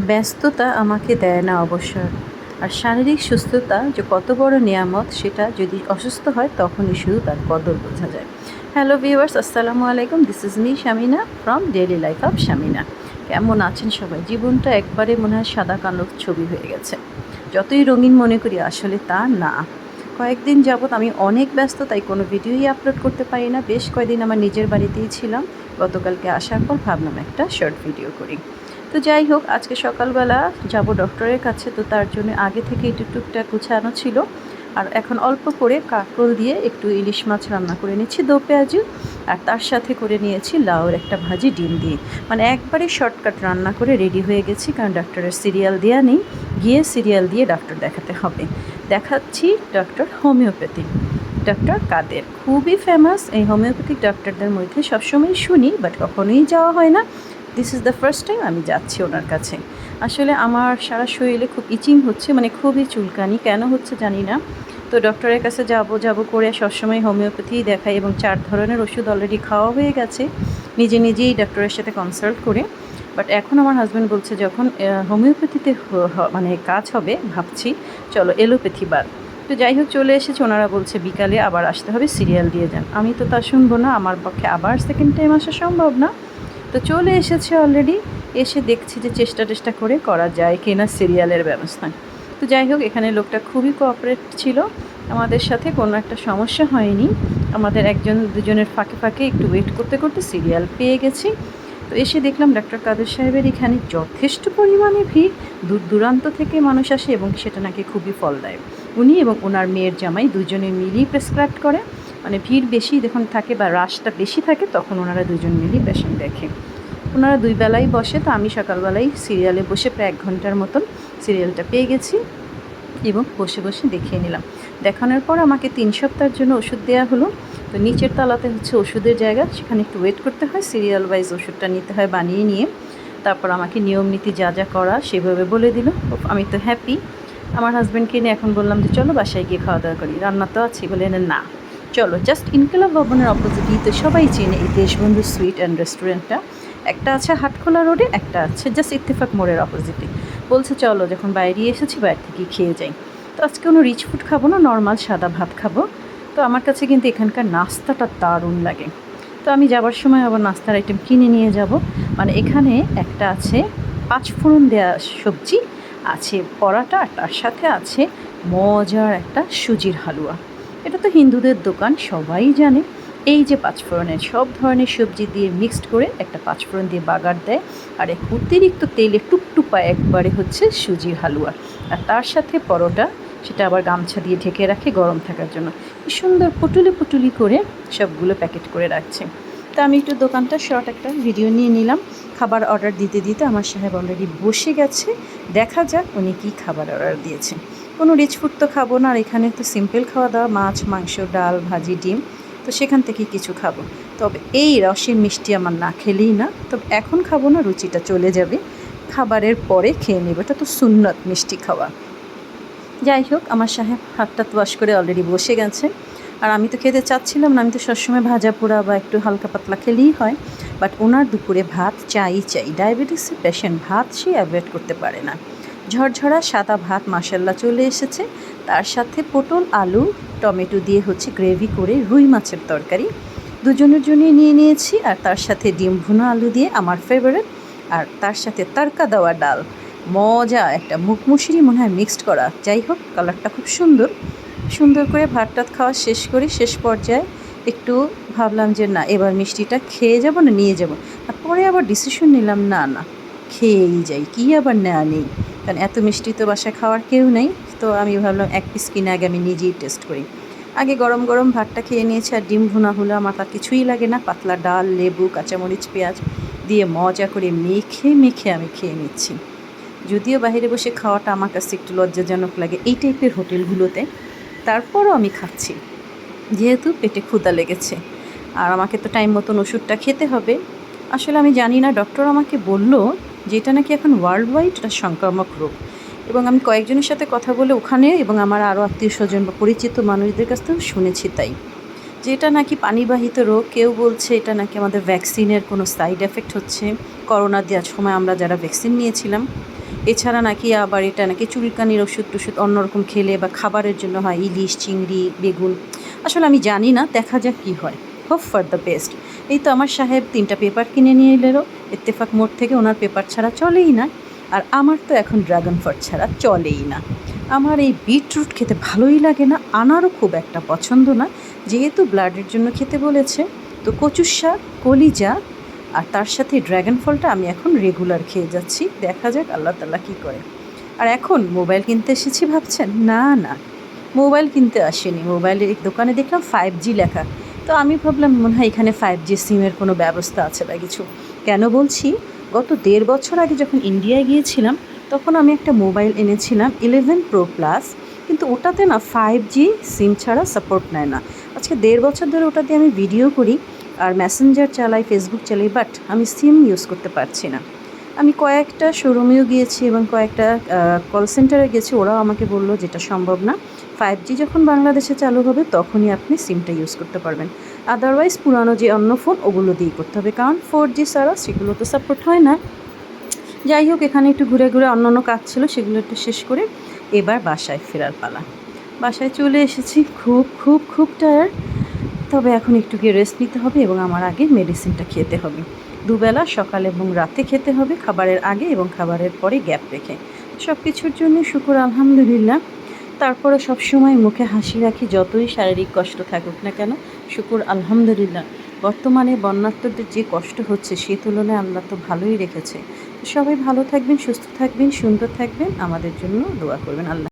ব্যস্ততা আমাকে দেয় না অবসর। আর শারীরিক সুস্থতা যে কত বড় নেয়ামত সেটা যদি অসুস্থ হয় তখনই শুধু তার কদর বোঝা যায়। হ্যালো ভিউয়ার্স, আসসালামু আলাইকুম। This is me Shamina from daily life of Shamina. কেমন আছেন সবাই? জীবনটা একবারে মনে হয় সাদা কালো ছবি হয়ে গেছে। যতই রঙিন মনে করি আসলে তা না। কয়েকদিন যাবৎ আমি অনেক ব্যস্ত, তাই কোনো ভিডিওই আপলোড করতে পারি না। বেশ কয়েকদিন আমার নিজের বাড়িতেই ছিলাম। গতকালকে আসার পর ভাবলাম একটা শর্ট ভিডিও করি। তো যাই হোক, আজকে সকালবেলা যাব ডক্টরের কাছে, তো তার জন্য আগে থেকে একটু টুকটাক গুছানো ছিল। আর এখন অল্প করে কাঁকরোল দিয়ে একটু ইলিশ মাছ রান্না করে নিচ্ছি দো পেঁয়াজু, আর তার সাথে করে নিয়েছি লাউর একটা ভাজি ডিম দিয়ে। মানে একবারে শর্টকাট রান্না করে রেডি হয়ে গেছি, কারণ ডক্টরের সিরিয়াল দেওয়া নেই, গিয়ে সিরিয়াল দিয়ে ডক্টর দেখাতে হবে। দেখাচ্ছি ডক্টর হোমিওপ্যাথি, ডক্টর কাদের। খুবই ফেমাস এই হোমিওপ্যাথিক ডক্টরদের মধ্যে, সবসময় শুনি বাট কখনোই যাওয়া হয় না। This is the first time আমি যাচ্ছি ওনার কাছে। আসলে আমার সারা শরীরে খুব ইচিং হচ্ছে, মানে খুবই চুলকানি, কেন হচ্ছে জানি না। তো ডক্টরের কাছে যাব করে সবসময় হোমিওপ্যাথিই দেখাই, এবং 4 ধরনের ওষুধ অলরেডি খাওয়া হয়ে গেছে নিজেই ডক্টরের সাথে কনসাল্ট করে। বাট এখন আমার হাজব্যান্ড বলছে যখন হোমিওপ্যাথিতে মানে কাজ হবে, ভাবছি চলো এলোপ্যাথি বাদ। তো যাই হোক, চলে এসেছে। ওনারা বলছে বিকালে আবার আসতে হবে, সিরিয়াল দিয়ে যান। আমি তো তা শুনবো না, আমার পক্ষে আবার সেকেন্ড টাইম আসা সম্ভব না। তো চলে এসেছে অলরেডি। এসে দেখছি যে চেষ্টা করে করা যায় কিনা সিরিয়ালের ব্যবস্থা। তো যাই হোক, এখানে লোকটা খুবই কোঅপারেট ছিল আমাদের সাথে, কোনো একটা সমস্যা হয়নি। আমাদের একজন দুজনের ফাঁকে একটু ওয়েট করতে সিরিয়াল পেয়ে গেছি। তো এসে দেখলাম ডাক্তার কাদের সাহেবের এখানে যথেষ্ট পরিমাণে ভিড়। দূর দূরান্ত থেকে মানুষ আসে, এবং সেটা নাকি খুবই ফলদায়ক। উনি এবং ওনার মেয়ের জামাই দুজনে মিলিয়ে প্রেসক্রাইব করে। মানে ভিড় বেশি যখন থাকে বা রাশটা বেশি থাকে তখন ওনারা দুজন মিলিয়ে পেশেন্ট দেখে। ওনারা 2 বেলাই বসে, তো আমি সকালবেলাই সিরিয়ালে বসে প্রায় 1 ঘন্টার মতন সিরিয়ালটা পেয়ে গেছি, এবং বসে দেখিয়ে নিলাম। দেখানোর পর আমাকে 3 সপ্তাহের জন্য ওষুধ দেওয়া হলো। তো নিচের তলাতে হচ্ছে ওষুধের জায়গা, সেখানে একটু ওয়েট করতে হয়, সিরিয়াল ওয়াইজ ওষুধটা নিতে হয় বানিয়ে নিয়ে। তারপর আমাকে নিয়ম নীতি যা করা সেভাবে বলে দিল। আমি তো হ্যাপি। আমার হাজব্যান্ডকে নিয়ে এখন বললাম যে চলো বাসায় গিয়ে খাওয়া দাওয়া করি, রান্না তো আছে। বলে না, চলো। জাস্ট ইনকিলাব ভবনের অপোজিটই, তো সবাই চেনে এই দেশবন্ধু সুইট অ্যান্ড রেস্টুরেন্টটা। একটা আছে হাটখোলা রোডে, একটা আছে জাস্ট ইত্তেফাক মোড়ের অপোজিটে। বলছে চলো, যখন বাইরে এসেছি বাইরে থেকে খেয়ে যাই। তো আজকে কোনো রিচ ফুড খাবো না, নর্মাল সাদা ভাত খাবো। তো আমার কাছে কিন্তু এখানকার নাস্তাটা দারুণ লাগে। তো আমি যাবার সময় আবার নাস্তার আইটেম কিনে নিয়ে যাব। মানে এখানে একটা আছে 5 ফোড়ন দেওয়া সবজি, আছে পরাটা, আর তার সাথে আছে মজার একটা সুজির হালুয়া। এটা তো হিন্দুদের দোকান, সবাই জানে। এই যে 5 ফোড়নের সব ধরনের সবজি দিয়ে মিক্সড করে একটা 5 ফোড়ন দিয়ে বাগার দেয়, আর এক অতিরিক্ত তেলে টুপটুপা একবারে হচ্ছে সুজির হালুয়া, আর তার সাথে পরোটা। সেটা আবার গামছা দিয়ে ঢেকে রাখে গরম থাকার জন্য। কি সুন্দর পুটুলি করে সবগুলো প্যাকেট করে রাখছে। তা আমি একটু দোকানটা শর্ট একটা ভিডিও নিয়ে নিলাম। খাবার অর্ডার দিতে আমার সাহেব অলরেডি বসে গেছে। দেখা যাক উনি কী খাবার অর্ডার দিয়েছে। কোনো রিচ ফুড তো খাবো না, আর এখানে তো সিম্পল খাওয়া দাওয়া, মাছ মাংস ডাল ভাজি ডিম। তো সেখান থেকে কিছু খাবো। তবে এই রসের মিষ্টি আমার না খেলেই না। তবে এখন খাবো না, রুচিটা চলে যাবে, খাবারের পরে খেয়ে নেব। এটা তো সুন্নত মিষ্টি খাওয়া। যাই হোক, আমার সাহেব হাতটা ওয়াশ করে অলরেডি বসে গেছে। আর আমি তো খেতে চাচ্ছিলাম না, আমি তো সবসময় ভাজা পোড়া বা একটু হালকা পাতলা খেলেই হয়। বাট ওনার দুপুরে ভাত চাই। ডায়াবেটিসের পেশেন্ট, ভাত সে অ্যাভয়েড করতে পারে না। ঝরঝরা সাদা ভাত মাশাল্লাহ চলে এসেছে। তার সাথে পটল আলু টমেটো দিয়ে হচ্ছে গ্রেভি করে রুই মাছের তরকারি দুজনের জন্যই নিয়ে নিয়েছি। আর তার সাথে ডিম ভুনা আলু দিয়ে আমার ফেভারিট, আর তার সাথে তড়কা দেওয়া ডাল। মজা একটা মুখমুশিরি মনে হয় মিক্সড করা। যাই হোক, কালারটা খুব সুন্দর করে ভাত টাত খাওয়া শেষ করি। শেষ পর্যায়ে একটু ভাবলাম যে না, এবার মিষ্টিটা খেয়ে যাব না নিয়ে যাব। আর পরে আবার ডিসিশন নিলাম না, খেয়েই যাই, কী আবার নেওয়া নেই, কারণ এত মিষ্টি তো বাসায় খাওয়ার কেউ নেই। তো আমি ভাবলাম 1 পিস কিনে আগে আমি নিজেই টেস্ট করি। আগে গরম ভাতটা খেয়ে নিয়েছি, আর ডিম ভুনা হলো আমার তার কিছুই লাগে না। পাতলা ডাল, লেবু, কাঁচামরিচ, পেঁয়াজ দিয়ে মজা করে মেখে আমি খেয়ে নিচ্ছি। যদিও বাইরে বসে খাওয়াটা আমার কাছে একটু লজ্জাজনক লাগে এই টাইপের হোটেলগুলোতে, তারপরও আমি খাচ্ছি যেহেতু পেটে ক্ষুধা লেগেছে। আর আমাকে তো টাইম মতন ওষুধটা খেতে হবে। আসলে আমি জানি না, ডক্টর আমাকে বলল যে এটা নাকি এখন ওয়ার্ল্ড ওয়াইড এটা সংক্রামক রোগ। এবং আমি কয়েকজনের সাথে কথা বলে ওখানে এবং আমার আরও আত্মীয় স্বজন বা পরিচিত মানুষদের কাছ থেকেও শুনেছি তাই, যে এটা নাকি পানিবাহিত রোগ। কেউ বলছে এটা নাকি আমাদের ভ্যাকসিনের কোনো সাইড এফেক্ট হচ্ছে। করোনা দেওয়ার সময় আমরা যারা ভ্যাকসিন নিয়েছিলাম, এছাড়া নাকি আবার এটা নাকি চুলকানির ওষুধ টষুধ অন্যরকম খেলে বা খাবারের জন্য হয় ইলিশ চিংড়ি বেগুন। আসলে আমি জানি না, দেখা যাক কী হয়। Hope for the best. এই তো আমার সাহেব 3টা পেপার কিনে নিয়ে এলো ইত্তেফাক মোড় থেকে, ওনার পেপার ছাড়া চলেই না। আর আমার তো এখন ড্রাগন ফ্রুট ছাড়া চলেই না। আমার এই বিটরুট খেতে ভালোই লাগে না, আনারও খুব একটা পছন্দ না। যেহেতু ব্লাডের জন্য খেতে বলেছে, তো কচুর শাক, কলিজা আর তার সাথে ড্রাগন ফলটা আমি এখন রেগুলার খেয়ে যাচ্ছি। দেখা যাক আল্লাহ তাআলা কী করে। আর এখন মোবাইল কিনতে এসেছি ভাবছেন? না না, মোবাইল কিনতে আসেনি। মোবাইলের দোকানে দেখলাম 5G লেখা। তো আমি ভাবলাম মনে হয় এখানে 5G সিমের কোনো ব্যবস্থা আছে বা কিছু। কেন বলছি, গত 1.5 বছর আগে যখন ইন্ডিয়ায় গিয়েছিলাম, তখন আমি একটা মোবাইল এনেছিলাম 11 Pro Plus, কিন্তু ওটাতে না 5G সিম ছাড়া সাপোর্ট নেয় না। আজকে 1.5 বছর ধরে ওটা দিয়ে আমি ভিডিও করি আর মেসেঞ্জার চালাই, ফেসবুক চালাই, বাট আমি সিম ইউজ করতে পারছি না। আমি কয়েকটা শোরুমেও গিয়েছি এবং কয়েকটা কল সেন্টারে গেছি, ওরাও আমাকে বললো যেটা সম্ভব না। 5G যখন বাংলাদেশে চালু হবে তখনই আপনি সিমটা ইউজ করতে পারবেন, আদারওয়াইজ পুরানো যে অন্য ফোন ওগুলো দিয়েই করতে হবে, কারণ 4G ছাড়া সেগুলো তো সাপোর্ট হয় না। যাই হোক, এখানে একটু ঘুরে ঘুরে অন্য কাজ ছিল সেগুলো একটু শেষ করে এবার বাসায় ফেরার পালা। বাসায় চলে এসেছি, খুব খুব খুব টায়ার্ড। তবে এখন একটু গিয়ে রেস্ট নিতে হবে এবং আমার আগে মেডিসিনটা খেতে হবে। দুবেলা সকাল এবং রাতে খেতে হবে, খাবারের আগে এবং খাবারের পরে গ্যাপ রেখে। সব কিছুর জন্য শুকর আলহামদুলিল্লাহ। তারপরে সবসময় মুখে হাসি রাখি, যতই শারীরিক কষ্ট থাকুক না কেন, শুকর আলহামদুলিল্লাহ। বর্তমানে বন্যার্তদের যে কষ্ট হচ্ছে সে তুলনায় আল্লাহ তো ভালোই রেখেছে। সবাই ভালো থাকবেন, সুস্থ থাকবেন, সুন্দর থাকবেন, আমাদের জন্য দোয়া করবেন। আল্লাহ।